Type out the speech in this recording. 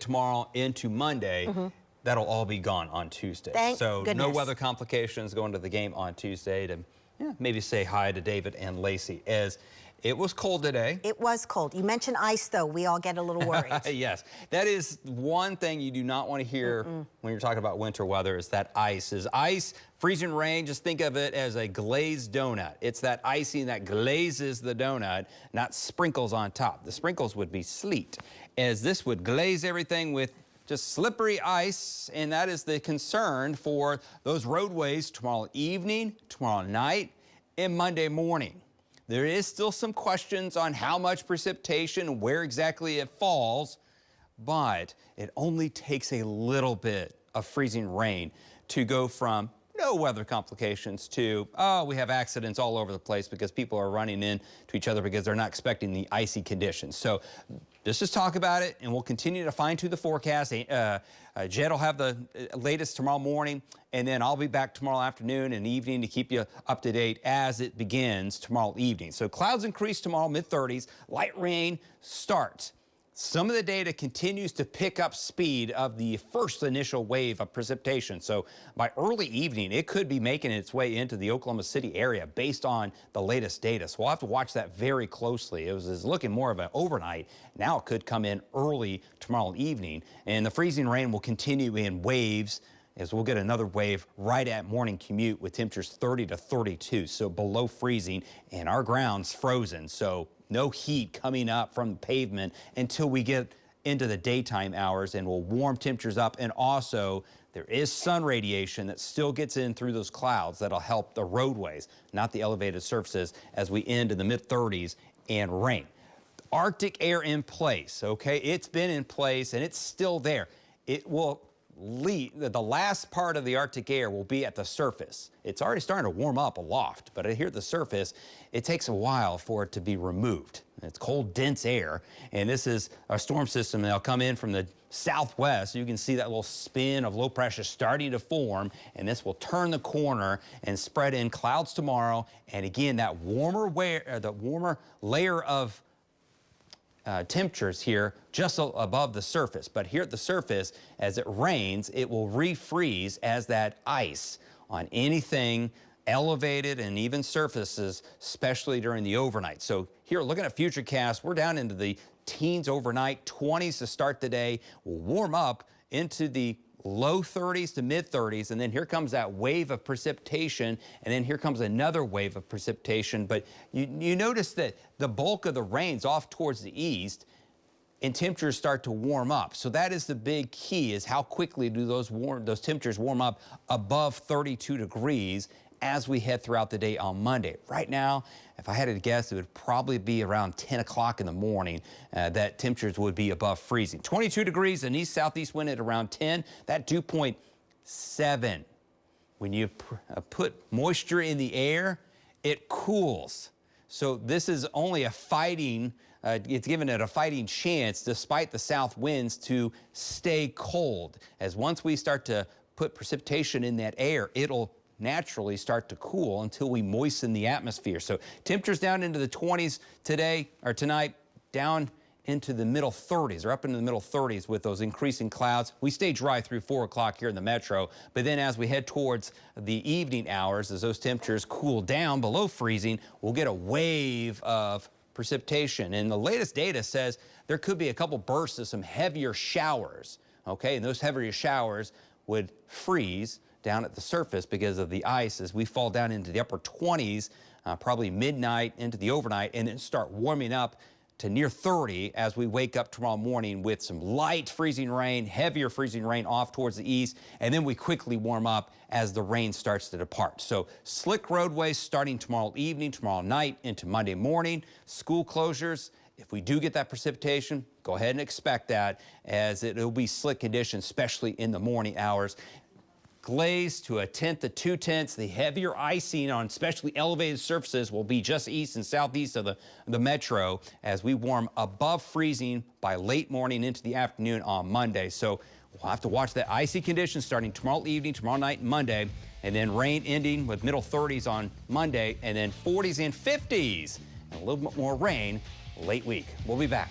tomorrow into Monday, that'll all be gone on Tuesday. Thank so goodness. no weather complications going to the game on Tuesday. To maybe say hi to David and Lacey, as it was cold today. It was cold. You mentioned ice, though. We all get a little worried. Yes, that is one thing you do not want to hear when you're talking about winter weather, is that ice. Freezing rain, just think of it as a glazed donut. It's that icing that glazes the donut, not sprinkles on top. The sprinkles would be sleet, as this would glaze everything with just slippery ice, and that is the concern for those roadways tomorrow evening, tomorrow night, and Monday morning. There is still some questions on how much precipitation, where exactly it falls, but it only takes a little bit of freezing rain to go from no weather complications to, oh, we have accidents all over the place because people are running into each other because they're not expecting the icy conditions. So let's just talk about it, and we'll continue to fine-tune the forecast. Jed will have the latest tomorrow morning, and then I'll be back tomorrow afternoon and evening to keep you up to date as it begins tomorrow evening. So clouds increase tomorrow, mid-30s. Light rain starts. Some of the data continues to pick up speed of the first initial wave of precipitation. So by early evening, it could be making its way into the Oklahoma City area based on the latest data. So we'll have to watch that very closely. It was looking more of an overnight. Now it could come in early tomorrow evening. And the freezing rain will continue in waves, as we'll get another wave right at morning commute with temperatures 30 to 32. So below freezing, and our ground's frozen. So no heat coming up from the pavement until we get into the daytime hours, and will warm temperatures up. And also, there is sun radiation that still gets in through those clouds that'll help the roadways, not the elevated surfaces, as we end in the mid-30s and rain. Arctic air in place, okay? It's been in place and it's still there. It will the last part of the Arctic air will be at the surface. It's already starting to warm up aloft, but here at the surface, it takes a while for it to be removed. It's cold, dense air, and this is a storm system that'll come in from the southwest. You can see that little spin of low pressure starting to form, and this will turn the corner and spread in clouds tomorrow. And again, that warmer layer of temperatures here just above the surface. But here at the surface, as it rains, it will refreeze as that ice on anything elevated and even surfaces, especially during the overnight. So here, looking at Futurecast, we're down into the teens overnight, 20s to start the day. We'll warm up into the low 30s to mid 30s, and then here comes that wave of precipitation, and then here comes another wave of precipitation. But you notice that the bulk of the rain's off towards the east, and temperatures start to warm up. So that is the big key, is how quickly do those temperatures warm up above 32 degrees as we head throughout the day on Monday. Right now, if I had to guess, it would probably be around 10 o'clock in the morning that temperatures would be above freezing. 22 degrees, an east-southeast wind at around 10. That dew point 7. When you put moisture in the air, it cools. So this is only a fighting, it's given it a fighting chance despite the south winds to stay cold. As once we start to put precipitation in that air, it'll naturally start to cool until we moisten the atmosphere. So temperatures down into the 20s today or tonight, down into the middle 30s, or up into the middle 30s with those increasing clouds. We stay dry through 4 o'clock here in the metro, but then as we head towards the evening hours, as those temperatures cool down below freezing, we'll get a wave of precipitation. And the latest data says there could be a couple bursts of some heavier showers, okay? And those heavier showers would freeze down at the surface because of the ice as we fall down into the upper 20s, probably midnight into the overnight, and then start warming up to near 30 as we wake up tomorrow morning with some light freezing rain, heavier freezing rain off towards the east, and then we quickly warm up as the rain starts to depart. So slick roadways starting tomorrow evening, tomorrow night into Monday morning. School closures, if we do get that precipitation, go ahead and expect that, as it'll be slick conditions, especially in the morning hours. Glaze to 1/10 to 2/10. The heavier icing on especially elevated surfaces will be just east and southeast of the metro as we warm above freezing by late morning into the afternoon on Monday. So we'll have to watch that icy conditions starting tomorrow evening, tomorrow night, and Monday, and then rain ending with middle 30s on Monday, and then 40s and 50s, and a little bit more rain late week. We'll be back.